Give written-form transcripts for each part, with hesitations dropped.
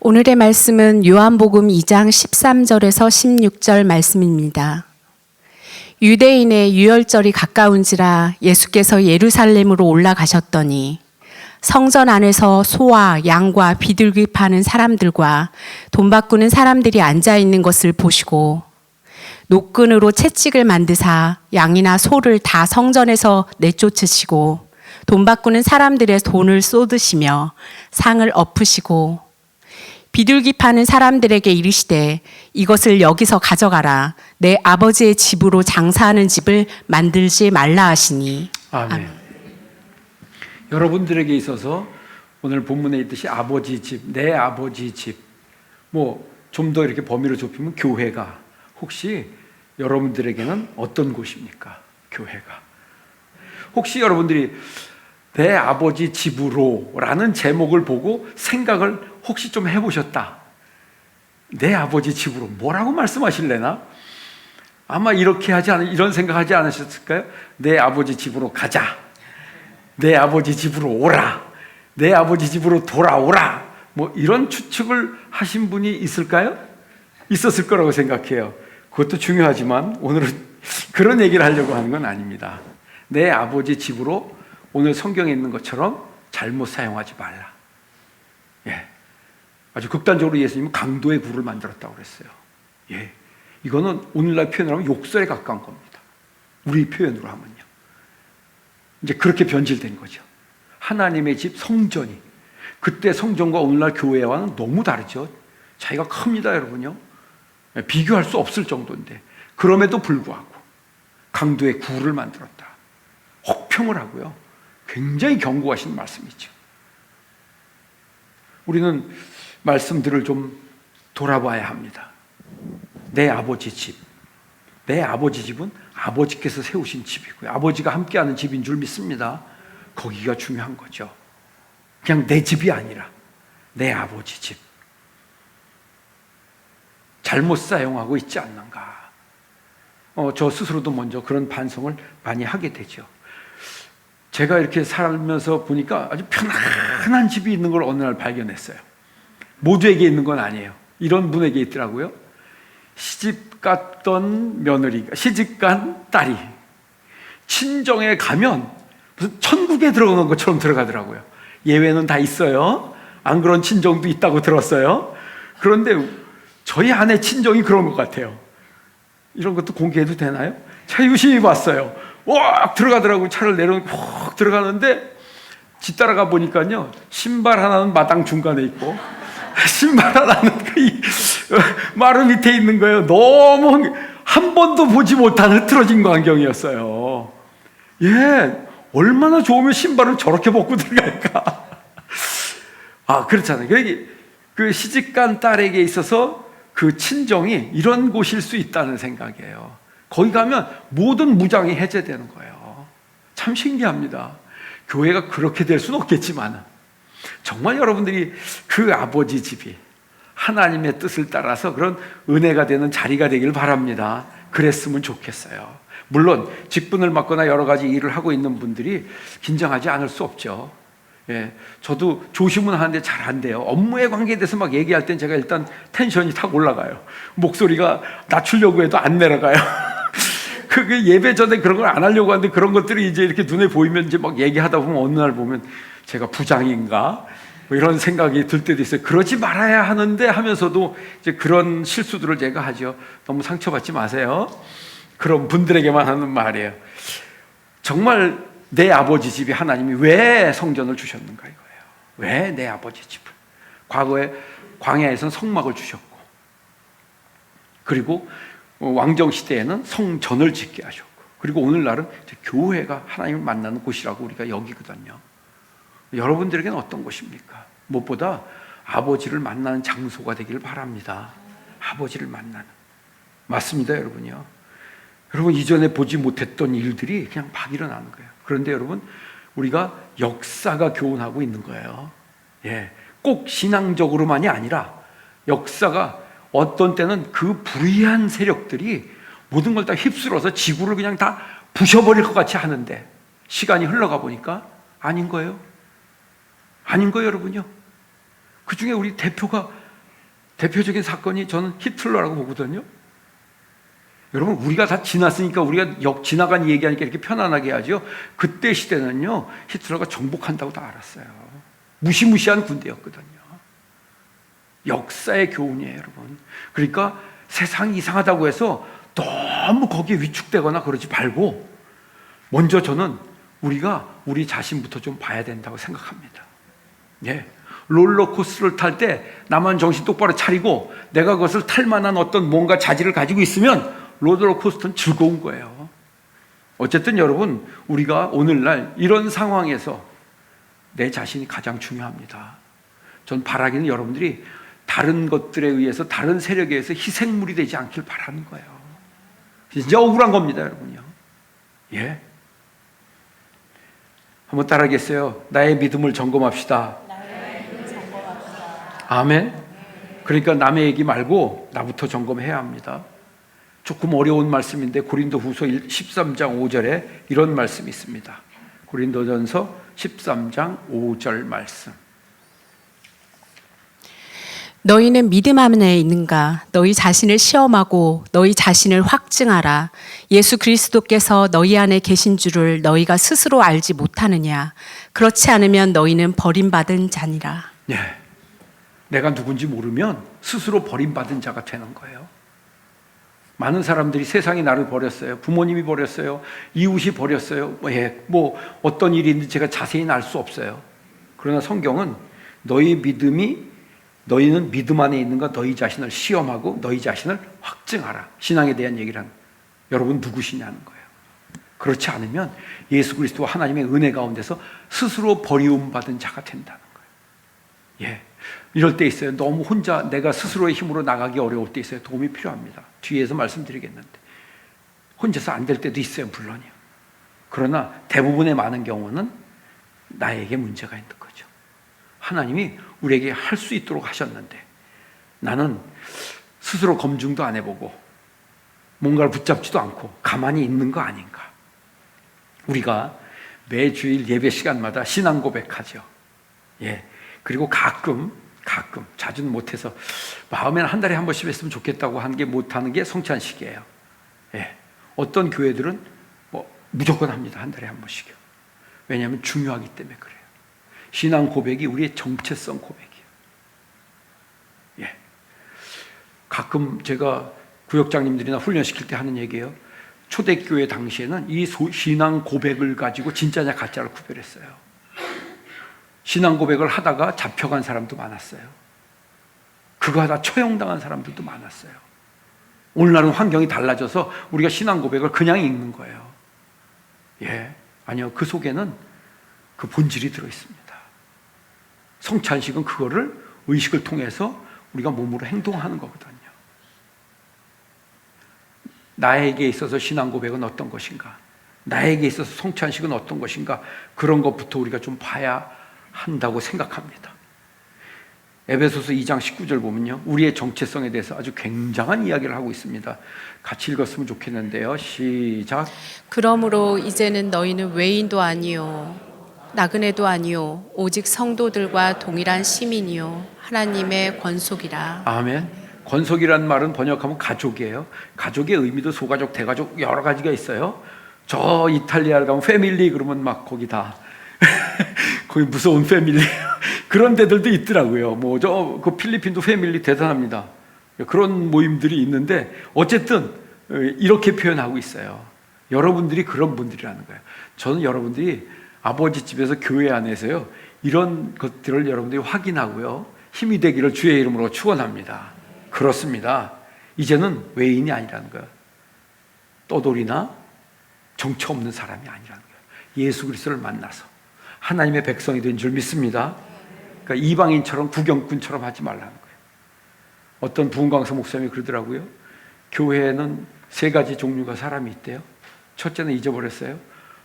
오늘의 말씀은 요한복음 2장 13절에서 16절 말씀입니다. 유대인의 유월절이 가까운지라 예수께서 예루살렘으로 올라가셨더니 성전 안에서 소와 양과 비둘기 파는 사람들과 돈 바꾸는 사람들이 앉아 있는 것을 보시고 노끈으로 채찍을 만드사 양이나 소를 다 성전에서 내쫓으시고 돈 바꾸는 사람들의 돈을 쏟으시며 상을 엎으시고 비둘기 파는 사람들에게 이르시되 이것을 여기서 가져가라. 내 아버지의 집으로 장사하는 집을 만들지 말라 하시니. 아멘. 여러분들에게 있어서 오늘 본문에 있듯이 아버지 집, 내 아버지 집, 뭐 좀 더 이렇게 범위를 좁히면 교회가 혹시 여러분들에게는 어떤 곳입니까? 교회가. 혹시 여러분들이 내 아버지 집으로라는 제목을 보고 생각을 혹시 좀 해보셨다. 내 아버지 집으로 뭐라고 말씀하실래나? 아마 이렇게 이런 생각하지 않으셨을까요? 내 아버지 집으로 가자. 내 아버지 집으로 오라. 내 아버지 집으로 돌아오라. 뭐 이런 추측을 하신 분이 있을까요? 있었을 거라고 생각해요. 그것도 중요하지만 오늘은 그런 얘기를 하려고 하는 건 아닙니다. 내 아버지 집으로 오늘 성경에 있는 것처럼 잘못 사용하지 말라. 예. 아주 극단적으로 예수님은 강도의 굴을 만들었다고 그랬어요. 예. 이거는 오늘날 표현으로 하면 욕설에 가까운 겁니다. 우리 표현으로 하면요. 이제 그렇게 변질된 거죠. 하나님의 집 성전이. 그때 성전과 오늘날 교회와는 너무 다르죠. 차이가 큽니다, 여러분요. 비교할 수 없을 정도인데. 그럼에도 불구하고 강도의 굴을 만들었다. 혹평을 하고요. 굉장히 경고하신 말씀이죠. 우리는 말씀들을 좀 돌아봐야 합니다. 내 아버지 집. 내 아버지 집은 아버지께서 세우신 집이고요. 아버지가 함께하는 집인 줄 믿습니다. 거기가 중요한 거죠. 그냥 내 집이 아니라 내 아버지 집. 잘못 사용하고 있지 않는가. 저 스스로도 먼저 그런 반성을 많이 하게 되죠. 제가 이렇게 살면서 보니까 아주 편안한 집이 있는 걸 어느 날 발견했어요. 모두에게 있는 건 아니에요. 이런 분에게 있더라고요. 시집 갔던 며느리가, 시집 간 딸이 친정에 가면 무슨 천국에 들어가는 것처럼 들어가더라고요. 예외는 다 있어요. 안 그런 친정도 있다고 들었어요. 그런데 저희 아내 친정이 그런 것 같아요. 이런 것도 공개해도 되나요? 차 유심히 봤어요. 와 들어가더라고요. 차를 내려놓고 훅 들어가는데 뒤따라가 보니까요, 신발 하나는 마당 중간에 있고 신발 하나는 마루 밑에 있는 거예요. 너무 한 번도 보지 못한 흐트러진 광경이었어요. 예, 얼마나 좋으면 신발을 저렇게 벗고 들어갈까. 그렇잖아요. 그 시집간 딸에게 있어서 그 친정이 이런 곳일 수 있다는 생각이에요. 거기 가면 모든 무장이 해제되는 거예요. 참 신기합니다. 교회가 그렇게 될 수는 없겠지만 정말 여러분들이 그 아버지 집이 하나님의 뜻을 따라서 그런 은혜가 되는 자리가 되길 바랍니다. 그랬으면 좋겠어요. 물론 직분을 맡거나 여러 가지 일을 하고 있는 분들이 긴장하지 않을 수 없죠. 예, 저도 조심은 하는데 잘 안 돼요. 업무에 관계돼서 막 얘기할 땐 제가 일단 텐션이 탁 올라가요. 목소리가 낮추려고 해도 안 내려가요. 그 예배 전에 그런 걸 안 하려고 하는데 그런 것들이 이제 이렇게 눈에 보이면 이제 막 얘기하다 보면 어느 날 보면 제가 부장인가? 뭐 이런 생각이 들 때도 있어요. 그러지 말아야 하는데 하면서도 이제 그런 실수들을 제가 하죠. 너무 상처받지 마세요. 그런 분들에게만 하는 말이에요. 정말 내 아버지 집이 하나님이 왜 성전을 주셨는가 이거예요. 왜 내 아버지 집을. 과거에 광야에서는 성막을 주셨고, 그리고 왕정시대에는 성전을 짓게 하셨고, 그리고 오늘날은 교회가 하나님을 만나는 곳이라고 우리가 여기거든요. 여러분들에게는 어떤 곳입니까? 무엇보다 아버지를 만나는 장소가 되기를 바랍니다. 아버지를 만나는. 맞습니다, 여러분요. 여러분, 이전에 보지 못했던 일들이 그냥 막 일어나는 거예요. 그런데 여러분, 우리가 역사가 교훈하고 있는 거예요. 예, 꼭 신앙적으로만이 아니라 역사가 어떤 때는 그 불의한 세력들이 모든 걸 다 휩쓸어서 지구를 그냥 다 부셔버릴 것 같이 하는데 시간이 흘러가 보니까 아닌 거예요. 아닌 거예요, 여러분요. 그 중에 우리 대표가 대표적인 사건이 저는 히틀러라고 보거든요. 여러분, 우리가 다 지났으니까 우리가 지나간 얘기하니까 이렇게 편안하게 하죠. 그때 시대는요, 히틀러가 정복한다고 다 알았어요. 무시무시한 군대였거든요. 역사의 교훈이에요, 여러분. 그러니까 세상이 이상하다고 해서 너무 거기에 위축되거나 그러지 말고, 먼저 저는 우리가 우리 자신부터 좀 봐야 된다고 생각합니다. 예. 롤러코스터를 탈 때 나만 정신 똑바로 차리고 내가 그것을 탈 만한 어떤 뭔가 자질을 가지고 있으면 롤러코스터는 즐거운 거예요. 어쨌든 여러분, 우리가 오늘날 이런 상황에서 내 자신이 가장 중요합니다. 전 바라기는 여러분들이 다른 것들에 의해서, 다른 세력에 의해서 희생물이 되지 않길 바라는 거예요. 진짜 억울한 겁니다, 여러분요. 예. 한번 따라하겠어요? 나의 믿음을 점검합시다. 아멘. 그러니까 남의 얘기 말고 나부터 점검해야 합니다. 조금 어려운 말씀인데 고린도후서 13장 5절에 이런 말씀이 있습니다. 고린도전서 13장 5절 말씀. 너희는 믿음 안에 있는가? 너희 자신을 시험하고 너희 자신을 확증하라. 예수 그리스도께서 너희 안에 계신 줄을 너희가 스스로 알지 못하느냐? 그렇지 않으면 너희는 버림받은 자니라. 예. 내가 누군지 모르면 스스로 버림받은 자가 되는 거예요. 많은 사람들이 세상이 나를 버렸어요. 부모님이 버렸어요. 이웃이 버렸어요. 뭐 어떤 일이 있는지 제가 자세히는 알 수 없어요. 그러나 성경은 너희는 믿음 안에 있는가? 너희 자신을 시험하고 너희 자신을 확증하라. 신앙에 대한 얘기를 하는 거예요. 여러분 누구시냐는 거예요. 그렇지 않으면 예수 그리스도와 하나님의 은혜 가운데서 스스로 버림받은 자가 된다는 거예요. 예. 이럴 때 있어요. 너무 혼자 내가 스스로의 힘으로 나가기 어려울 때 있어요. 도움이 필요합니다. 뒤에서 말씀드리겠는데 혼자서 안 될 때도 있어요. 물론이요. 그러나 대부분의 많은 경우는 나에게 문제가 있는 거죠. 하나님이 우리에게 할 수 있도록 하셨는데 나는 스스로 검증도 안 해보고 뭔가를 붙잡지도 않고 가만히 있는 거 아닌가. 우리가 매주일 예배 시간마다 신앙 고백하죠. 예. 그리고 가끔 자주는 못해서 마음에는 한 달에 한 번씩 했으면 좋겠다고 하는 게 못하는 게 성찬식이에요. 예. 어떤 교회들은 무조건 합니다. 한 달에 한 번씩요. 왜냐하면 중요하기 때문에 그래요. 신앙 고백이 우리의 정체성 고백이에요. 예. 가끔 제가 구역장님들이나 훈련시킬 때 하는 얘기예요. 초대교회 당시에는 이 신앙 고백을 가지고 진짜냐 가짜를 구별했어요. 신앙 고백을 하다가 잡혀간 사람도 많았어요. 그거 하다 처형당한 사람들도 많았어요. 오늘날은 환경이 달라져서 우리가 신앙 고백을 그냥 읽는 거예요. 예, 아니요. 그 속에는 그 본질이 들어있습니다. 성찬식은 그거를 의식을 통해서 우리가 몸으로 행동하는 거거든요. 나에게 있어서 신앙 고백은 어떤 것인가? 나에게 있어서 성찬식은 어떤 것인가? 그런 것부터 우리가 좀 봐야 한다고 생각합니다. 에베소서 2장 19절 보면요, 우리의 정체성에 대해서 아주 굉장한 이야기를 하고 있습니다. 같이 읽었으면 좋겠는데요. 시작. 그러므로 이제는 너희는 외인도 아니요 나그네도 아니요 오직 성도들과 동일한 시민이요 하나님의 권속이라. 아멘. 권속이라는 말은 번역하면 가족이에요. 가족의 의미도 소가족, 대가족 여러 가지가 있어요. 저 이탈리아를 가면 패밀리 그러면 막 거기 다 거기 무서운 패밀리 그런 데들도 있더라고요. 그 필리핀도 패밀리 대단합니다. 그런 모임들이 있는데 어쨌든 이렇게 표현하고 있어요. 여러분들이 그런 분들이라는 거예요. 저는 여러분들이 아버지 집에서 교회 안에서요 이런 것들을 여러분들이 확인하고요 힘이 되기를 주의 이름으로 축원합니다. 그렇습니다. 이제는 외인이 아니라는 거예요. 떠돌이나 정처 없는 사람이 아니라는 거예요. 예수 그리스도를 만나서 하나님의 백성이 된 줄 믿습니다. 그러니까 이방인처럼 구경꾼처럼 하지 말라는 거예요. 어떤 부흥강사 목사님이 그러더라고요. 교회에는 3가지 종류가 사람이 있대요. 첫째는 잊어버렸어요.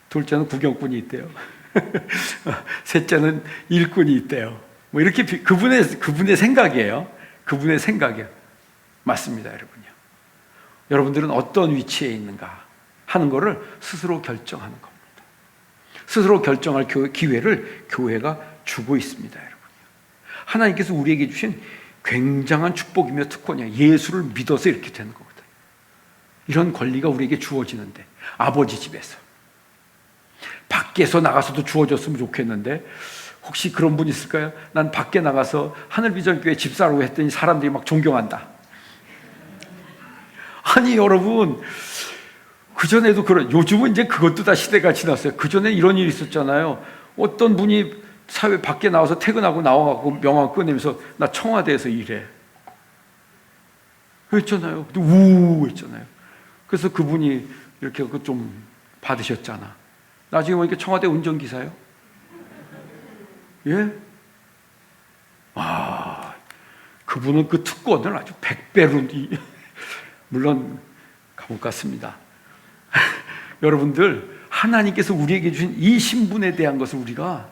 둘째는 구경꾼이 있대요. 셋째는 일꾼이 있대요. 이렇게 그분의 생각이에요. 그분의 생각이에요. 맞습니다, 여러분요. 여러분들은 어떤 위치에 있는가 하는 것을 스스로 결정하는 겁니다. 스스로 결정할 기회를 교회가 주고 있습니다, 여러분요. 하나님께서 우리에게 주신 굉장한 축복이며 특권이야. 예수를 믿어서 이렇게 되는 거거든. 이런 권리가 우리에게 주어지는데, 아버지 집에서. 밖에서 나가서도 주어졌으면 좋겠는데, 혹시 그런 분 있을까요? 난 밖에 나가서 하늘비전교회 집사라고 했더니 사람들이 막 존경한다. 아니 여러분, 그전에도 요즘은 이제 그것도 다 시대가 지났어요. 그전에 이런 일이 있었잖아요. 어떤 분이 사회 밖에 나와서 퇴근하고 나와갖고 명함 꺼내면서 나 청와대에서 일해. 그랬잖아요. 우 했잖아요. 그래서 그분이 이렇게 좀 받으셨잖아. 나중에 보니까 청와대 운전기사요. 예? 와, 그분은 그 특권을 아주 100배로 물론 감옥 갔습니다. 여러분들, 하나님께서 우리에게 주신 이 신분에 대한 것을 우리가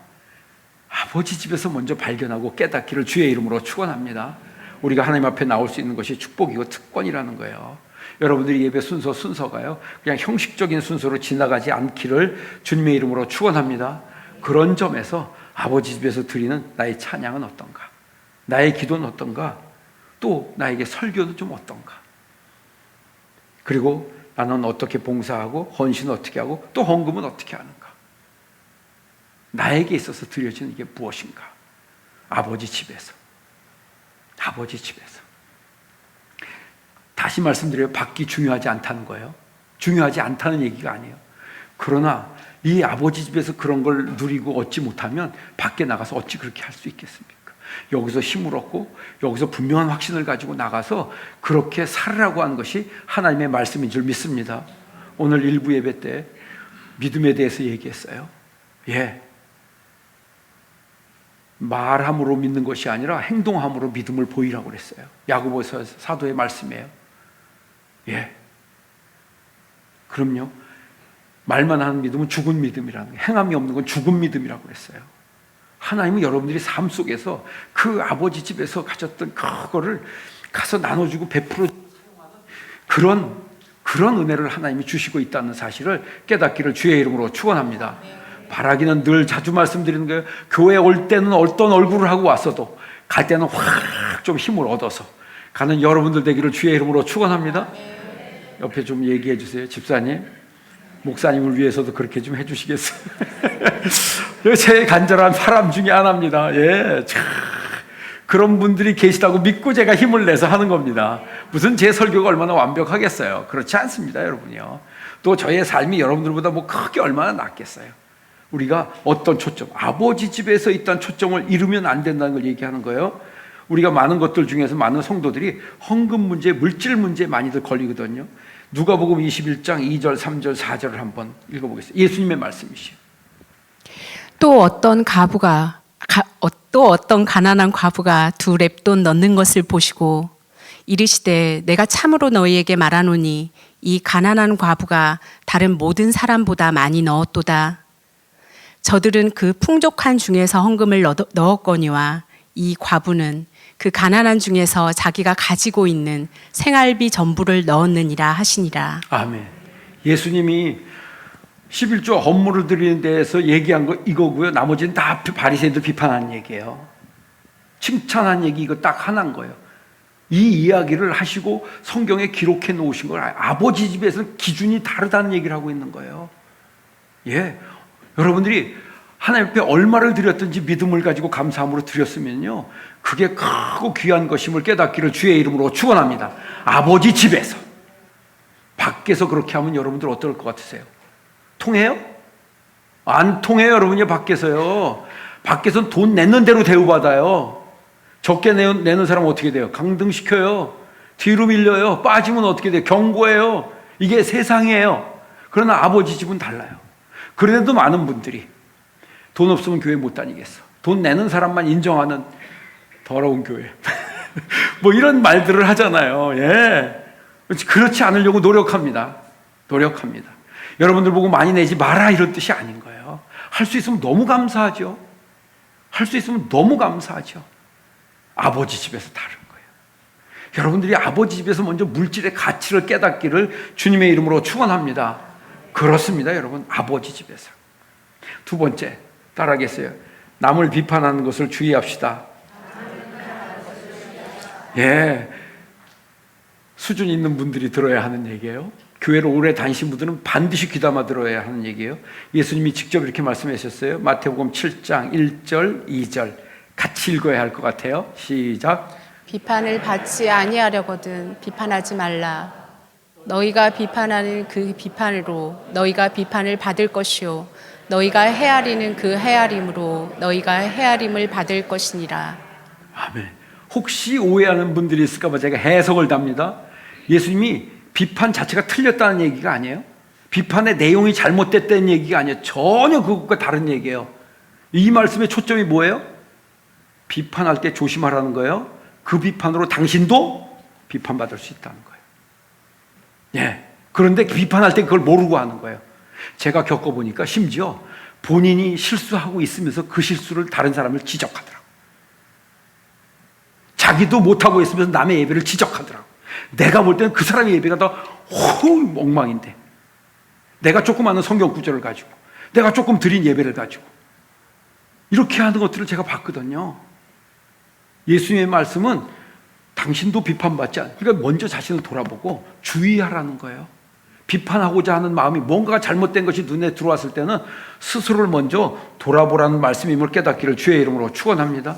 아버지 집에서 먼저 발견하고 깨닫기를 주의 이름으로 축원합니다. 우리가 하나님 앞에 나올 수 있는 것이 축복이고 특권이라는 거예요. 여러분들이 예배 순서가요, 그냥 형식적인 순서로 지나가지 않기를 주님의 이름으로 축원합니다. 그런 점에서 아버지 집에서 드리는 나의 찬양은 어떤가? 나의 기도는 어떤가? 또 나에게 설교는 좀 어떤가? 그리고 나는 어떻게 봉사하고 헌신은 어떻게 하고 또 헌금은 어떻게 하는가? 나에게 있어서 드려지는 이게 무엇인가? 아버지 집에서. 아버지 집에서. 다시 말씀드려요. 받기 중요하지 않다는 거예요. 중요하지 않다는 얘기가 아니에요. 그러나 이 아버지 집에서 그런 걸 누리고 얻지 못하면 밖에 나가서 어찌 그렇게 할 수 있겠습니까? 여기서 힘을 얻고 여기서 분명한 확신을 가지고 나가서 그렇게 살으라고 하는 것이 하나님의 말씀인 줄 믿습니다. 오늘 일부 예배 때 믿음에 대해서 얘기했어요. 예, 말함으로 믿는 것이 아니라 행동함으로 믿음을 보이라고 그랬어요. 야고보서 사도의 말씀이에요. 예, 그럼요. 말만 하는 믿음은 죽은 믿음이라는 거예요. 행함이 없는 건 죽은 믿음이라고 그랬어요. 하나님은 여러분들이 삶 속에서 그 아버지 집에서 가졌던 그거를 가서 나눠주고 베풀어 그런 은혜를 하나님이 주시고 있다는 사실을 깨닫기를 주의 이름으로 축원합니다. 바라기는 늘 자주 말씀드리는 거예요. 교회에 올 때는 어떤 얼굴을 하고 왔어도 갈 때는 확 좀 힘을 얻어서 가는 여러분들 되기를 주의 이름으로 축원합니다. 옆에 좀 얘기해 주세요. 집사님, 목사님을 위해서도 그렇게 좀 해주시겠어요? 제 간절한 바람 중에 하나입니다. 예, 그런 분들이 계시다고 믿고 제가 힘을 내서 하는 겁니다. 무슨 제 설교가 얼마나 완벽하겠어요? 그렇지 않습니다, 여러분이요. 또 저의 삶이 여러분들보다 뭐 크게 얼마나 낫겠어요? 우리가 어떤 초점, 아버지 집에서 있던 초점을 잃으면 안 된다는 걸 얘기하는 거예요. 우리가 많은 것들 중에서 많은 성도들이 헌금 문제, 물질 문제에 많이들 걸리거든요. 누가복음 21장 2절, 3절, 4절을 한번 읽어보겠습니다. 예수님의 말씀이시죠. 또 어떤 가난한 과부가 2렙돈 넣는 것을 보시고 이르시되 내가 참으로 너희에게 말하노니 이 가난한 과부가 다른 모든 사람보다 많이 넣었도다. 저들은 그 풍족한 중에서 헌금을 넣었거니와 이 과부는 그 가난한 중에서 자기가 가지고 있는 생활비 전부를 넣었느니라 하시니라. 아멘. 예수님이 11조 헌물을 드리는 데에서 얘기한 거 이거고요. 나머지는 다 바리새인들 비판한 얘기예요. 칭찬한 얘기 이거 딱 하나인 거예요. 이 이야기를 하시고 성경에 기록해 놓으신 걸 아버지 집에서는 기준이 다르다는 얘기를 하고 있는 거예요. 예, 여러분들이 하나님 앞에 얼마를 드렸든지 믿음을 가지고 감사함으로 드렸으면요, 그게 크고 귀한 것임을 깨닫기를 주의 이름으로 축원합니다. 아버지 집에서. 밖에서 그렇게 하면 여러분들 어떨 것 같으세요? 통해요? 안 통해요, 여러분이. 밖에서요. 밖에서는 돈 내는 대로 대우받아요. 적게 내는 사람은 어떻게 돼요? 강등시켜요. 뒤로 밀려요. 빠지면 어떻게 돼요? 경고해요. 이게 세상이에요. 그러나 아버지 집은 달라요. 그런데도 많은 분들이 돈 없으면 교회 못 다니겠어. 돈 내는 사람만 인정하는 더러운 교회. 뭐 이런 말들을 하잖아요. 예. 그렇지 않으려고 노력합니다. 노력합니다. 여러분들 보고 많이 내지 마라 이런 뜻이 아닌 거예요. 할 수 있으면 너무 감사하죠. 할 수 있으면 너무 감사하죠. 아버지 집에서 다른 거예요. 여러분들이 아버지 집에서 먼저 물질의 가치를 깨닫기를 주님의 이름으로 축원합니다. 그렇습니다, 여러분. 아버지 집에서. 두 번째, 따라하겠어요. 남을 비판하는 것을 주의합시다. 예, 수준 있는 분들이 들어야 하는 얘기예요. 교회를 오래 다니신 분들은 반드시 귀담아 들어야 하는 얘기예요. 예수님이 직접 이렇게 말씀하셨어요. 마태복음 7장 1절, 2절 같이 읽어야 할 것 같아요. 시작. 비판을 받지 아니하려거든 비판하지 말라. 너희가 비판하는 그 비판으로 너희가 비판을 받을 것이요 너희가 헤아리는 그 헤아림으로 너희가 헤아림을 받을 것이니라. 아멘. 혹시 오해하는 분들이 있을까 봐 제가 해석을 답니다. 예수님이 비판 자체가 틀렸다는 얘기가 아니에요. 비판의 내용이 잘못됐다는 얘기가 아니에요. 전혀 그것과 다른 얘기예요. 이 말씀의 초점이 뭐예요? 비판할 때 조심하라는 거예요. 그 비판으로 당신도 비판받을 수 있다는 거예요. 예. 그런데 비판할 때 그걸 모르고 하는 거예요. 제가 겪어보니까 심지어 본인이 실수하고 있으면서 그 실수를 다른 사람을 지적하더라고요. 자기도 못하고 있으면서 남의 예배를 지적하더라고요. 내가 볼 때는 그 사람의 예배가 더 엉망인데 내가 조금 아는 성경 구절을 가지고 내가 조금 드린 예배를 가지고 이렇게 하는 것들을 제가 봤거든요. 예수님의 말씀은 당신도 비판받지 않아. 그러니까 먼저 자신을 돌아보고 주의하라는 거예요. 비판하고자 하는 마음이 뭔가가 잘못된 것이 눈에 들어왔을 때는 스스로를 먼저 돌아보라는 말씀임을 깨닫기를 주의 이름으로 축원합니다.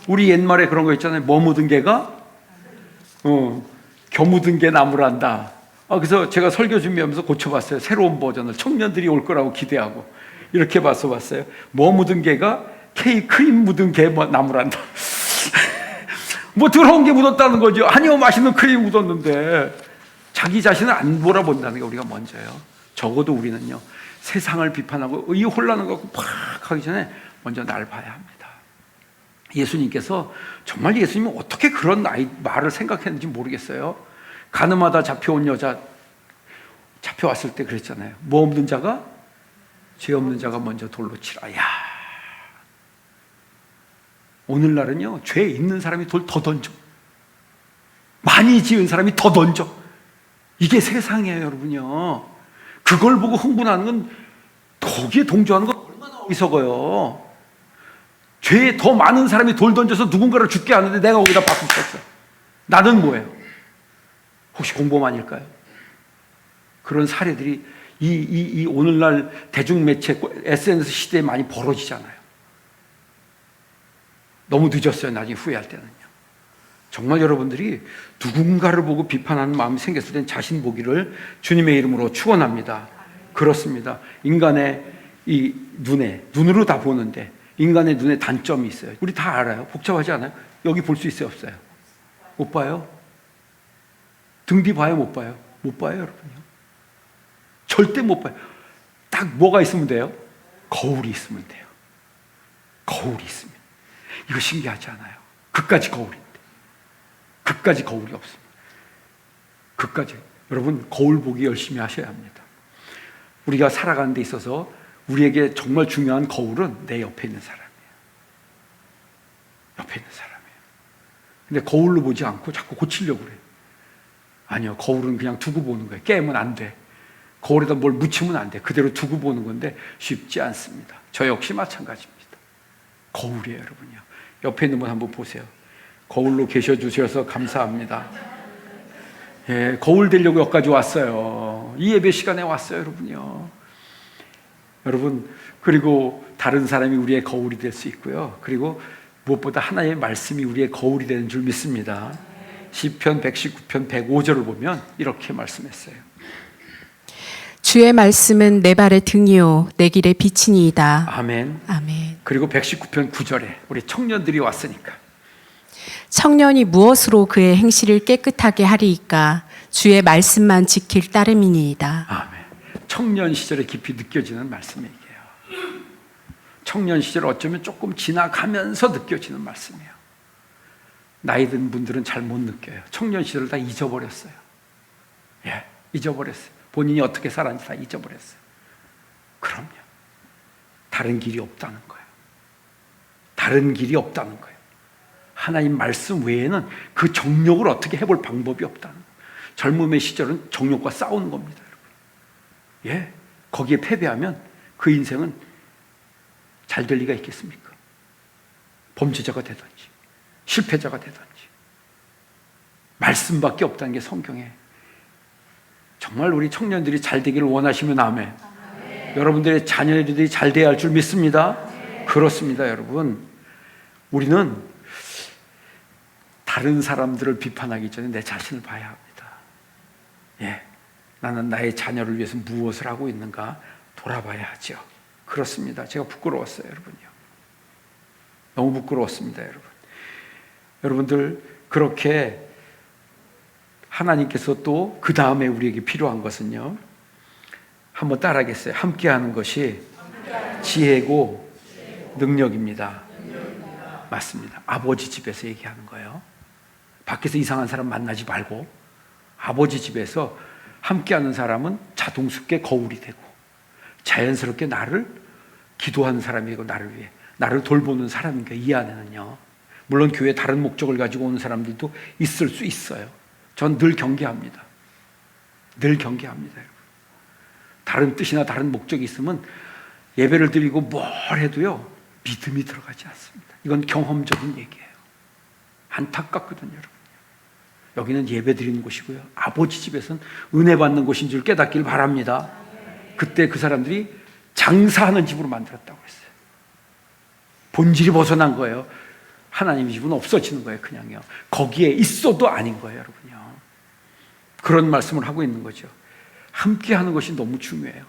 우리 옛말에 그런 거 있잖아요. 뭐 묻은 개가 겨 묻은 개 나무란다. 그래서 제가 설교 준비하면서 고쳐봤어요. 새로운 버전을 청년들이 올 거라고 기대하고 이렇게 봤어요. 뭐 묻은 개가 크림 묻은 개 나무란다. 뭐 더러운 게 묻었다는 거죠. 아니요, 맛있는 크림이 묻었는데 자기 자신을 안 돌아본다는 게 우리가 먼저예요. 적어도 우리는요, 세상을 비판하고 이 혼란을 갖고 팍 하기 전에 먼저 날 봐야 합니다. 예수님께서 정말 예수님은 어떻게 그런 말을 생각했는지 모르겠어요. 가늠하다 잡혀온 여자 잡혀왔을 때 그랬잖아요. 뭐 없는 자가 죄 없는 자가 먼저 돌로 치라. 야, 오늘날은요, 죄 있는 사람이 돌 더 던져. 많이 지은 사람이 더 던져. 이게 세상이에요, 여러분요. 그걸 보고 흥분하는 건, 거기에 동조하는 건 얼마나 어리석어요. 죄에 더 많은 사람이 돌 던져서 누군가를 죽게 하는데 내가 거기다 박수 쳤어. 나는 뭐예요? 혹시 공범 아닐까요? 그런 사례들이 이 오늘날 대중매체 SNS 시대에 많이 벌어지잖아요. 너무 늦었어요. 나중에 후회할 때는요. 정말 여러분들이 누군가를 보고 비판하는 마음이 생겼을 땐 자신 보기를 주님의 이름으로 축원합니다. 그렇습니다. 인간의 이 눈으로 다 보는데 인간의 눈에 단점이 있어요. 우리 다 알아요. 복잡하지 않아요? 여기 볼 수 있어요, 없어요? 못 봐요? 등 뒤 봐요, 못 봐요? 못 봐요, 여러분요. 절대 못 봐요. 딱 뭐가 있으면 돼요? 거울이 있으면 돼요. 거울이 있으면. 이거 신기하지 않아요? 그까지 거울인데. 그까지 거울이 없습니다. 그까지. 여러분, 거울 보기 열심히 하셔야 합니다. 우리가 살아가는 데 있어서 우리에게 정말 중요한 거울은 내 옆에 있는 사람이에요. 옆에 있는 사람이에요. 근데 거울로 보지 않고 자꾸 고치려고 그래요. 아니요, 거울은 그냥 두고 보는 거예요. 깨면 안 돼. 거울에다 뭘 묻히면 안 돼. 그대로 두고 보는 건데 쉽지 않습니다. 저 역시 마찬가지입니다. 거울이에요, 여러분요. 옆에 있는 분 한번 보세요. 거울로 계셔주셔서 감사합니다. 예, 거울 되려고 여기까지 왔어요. 이 예배 시간에 왔어요, 여러분요. 여러분, 그리고 다른 사람이 우리의 거울이 될 수 있고요. 그리고 무엇보다 하나님의 말씀이 우리의 거울이 되는 줄 믿습니다. 시편 119편 105절을 보면 이렇게 말씀했어요. 주의 말씀은 내 발의 등이요 내 길의 빛이니이다. 아멘. 아멘. 그리고 119편 9절에 우리 청년들이 왔으니까 청년이 무엇으로 그의 행실을 깨끗하게 하리이까 주의 말씀만 지킬 따름이니이다. 아멘. 청년 시절에 깊이 느껴지는 말씀이에요. 청년 시절 어쩌면 조금 지나가면서 느껴지는 말씀이에요. 나이 든 분들은 잘 못 느껴요. 청년 시절을 다 잊어버렸어요. 예, 잊어버렸어요. 본인이 어떻게 살았는지 다 잊어버렸어요. 그럼요. 다른 길이 없다는 거예요. 다른 길이 없다는 거예요. 하나님 말씀 외에는 그 정욕을 어떻게 해볼 방법이 없다는 거예요. 젊음의 시절은 정욕과 싸우는 겁니다, 여러분. 예, 거기에 패배하면 그 인생은 잘 될 리가 있겠습니까? 범죄자가 되든지 실패자가 되든지. 말씀밖에 없다는 게 성경에. 정말 우리 청년들이 잘 되기를 원하시면 아멘. 여러분들의 자녀들이 잘 돼야 할 줄 믿습니다. 그렇습니다, 여러분. 우리는 다른 사람들을 비판하기 전에 내 자신을 봐야 합니다. 예, 나는 나의 자녀를 위해서 무엇을 하고 있는가 돌아봐야 하죠. 그렇습니다. 제가 부끄러웠어요, 여러분요. 너무 부끄러웠습니다, 여러분. 여러분들, 그렇게 하나님께서 또 그 다음에 우리에게 필요한 것은요, 한번 따라하겠어요. 함께하는 것이 지혜고 능력입니다. 맞습니다. 아버지 집에서 얘기하는 거예요. 밖에서 이상한 사람 만나지 말고 아버지 집에서 함께하는 사람은 자동스럽게 거울이 되고 자연스럽게 나를 기도하는 사람이고 나를 위해 나를 돌보는 사람이니까 이 안에는요. 물론 교회에 다른 목적을 가지고 오는 사람들도 있을 수 있어요. 전 늘 경계합니다. 늘 경계합니다, 여러분. 다른 뜻이나 다른 목적이 있으면 예배를 드리고 뭘 해도요, 믿음이 들어가지 않습니다. 이건 경험적인 얘기예요. 안타깝거든요, 여러분. 여기는 예배 드리는 곳이고요. 아버지 집에서는 은혜 받는 곳인 줄 깨닫길 바랍니다. 그때 그 사람들이 장사하는 집으로 만들었다고 했어요. 본질이 벗어난 거예요. 하나님 집은 없어지는 거예요, 그냥요. 거기에 있어도 아닌 거예요, 여러분요. 그런 말씀을 하고 있는 거죠. 함께 하는 것이 너무 중요해요.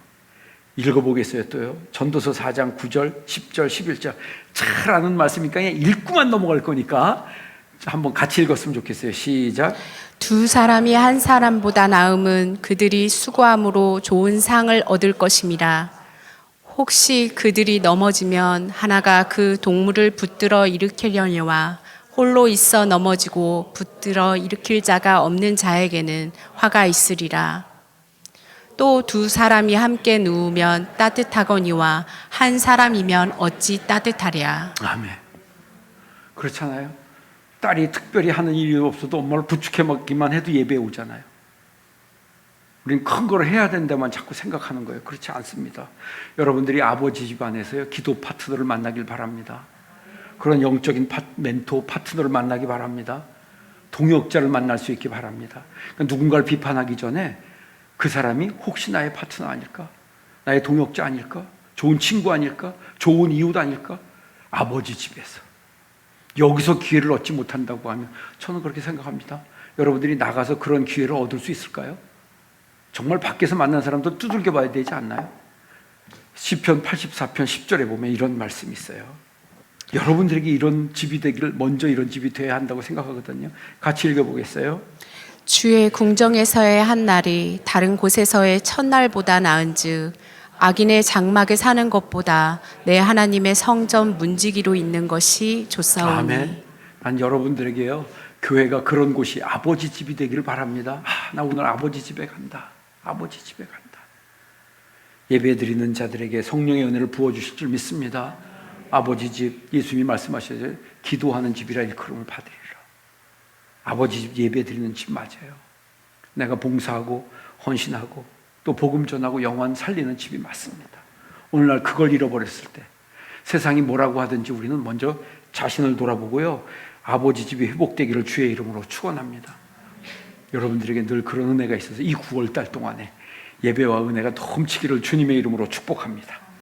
읽어보겠어요, 또요. 전도서 4장 9절, 10절, 11절. 잘 아는 말씀이니까 그냥 읽고만 넘어갈 거니까 한번 같이 읽었으면 좋겠어요. 시작. 두 사람이 한 사람보다 나음은 그들이 수고함으로 좋은 상을 얻을 것임이라. 혹시 그들이 넘어지면 하나가 그 동물을 붙들어 일으키려니와 홀로 있어 넘어지고 붙들어 일으킬 자가 없는 자에게는 화가 있으리라. 또 두 사람이 함께 누우면 따뜻하거니와 한 사람이면 어찌 따뜻하랴. 아멘. 그렇잖아요. 딸이 특별히 하는 일이 없어도 엄마를 부축해 먹기만 해도 예배에 오잖아요. 우리는 큰 걸 해야 된다만 자꾸 생각하는 거예요. 그렇지 않습니다. 여러분들이 아버지 집안에서요, 기도 파트너를 만나길 바랍니다. 그런 영적인 멘토 파트너를 만나기 바랍니다. 동역자를 만날 수 있기 바랍니다. 그러니까 누군가를 비판하기 전에 그 사람이 혹시 나의 파트너 아닐까? 나의 동역자 아닐까? 좋은 친구 아닐까? 좋은 이웃 아닐까? 아버지 집에서 여기서 기회를 얻지 못한다고 하면 저는 그렇게 생각합니다. 여러분들이 나가서 그런 기회를 얻을 수 있을까요? 정말 밖에서 만난 사람도 두들겨 봐야 되지 않나요? 시편 84편 10절에 보면 이런 말씀이 있어요. 여러분들에게 이런 집이 되기를 먼저 이런 집이 돼야 한다고 생각하거든요. 같이 읽어보겠어요? 주의 궁정에서의 한 날이 다른 곳에서의 첫날보다 나은즉 악인의 장막에 사는 것보다 내 하나님의 성전 문지기로 있는 것이 좋사오니. 아멘. 난 여러분들에게요, 교회가 그런 곳이 아버지 집이 되기를 바랍니다. 나 오늘 아버지 집에 간다. 아버지 집에 간다. 예배 드리는 자들에게 성령의 은혜를 부어주실 줄 믿습니다. 아버지 집, 예수님이 말씀하셔서 기도하는 집이라 일컬음을 받으리라. 아버지 집 예배 드리는 집 맞아요. 내가 봉사하고 헌신하고 또 복음 전하고 영혼 살리는 집이 맞습니다. 오늘날 그걸 잃어버렸을 때 세상이 뭐라고 하든지 우리는 먼저 자신을 돌아보고요, 아버지 집이 회복되기를 주의 이름으로 축원합니다. 여러분들에게 늘 그런 은혜가 있어서 이 9월 달 동안에 예배와 은혜가 넘치기를 주님의 이름으로 축복합니다.